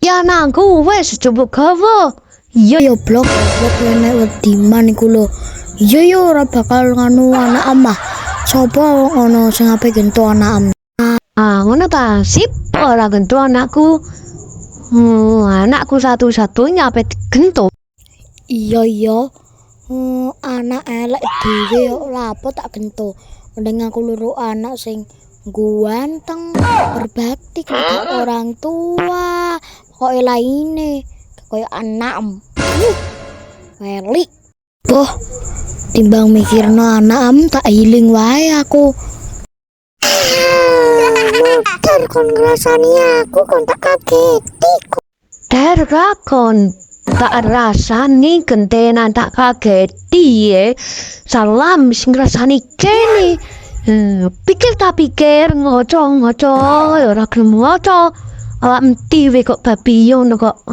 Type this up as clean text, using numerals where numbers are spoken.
Ya anakku wes coba gawa. Iya Yo blok nek wediman iku lho. Iya yo ora bakal nganu anak amah. Sopo ono sing ape gento anak am. ngono ta. Sip, ora gento anakku. Anakku satu-satunya ape gento. Iya. Anak elek dhewe yo lapo tak gento. Mending aku luru anak sing ganteng, berbakti kepada orang tua. Pokoke laine koyo anak Weli. Boh, timbang mikirno anak am tak healing wae aku. Motor kon ngrasani aku kon tak kageti. Kon tak rasani gentenan tak kageti ya. Salam sing rasani kene. Pikir tak pikir ngoco ora gelem ngoco. Awak mti we kok babi ngono kok.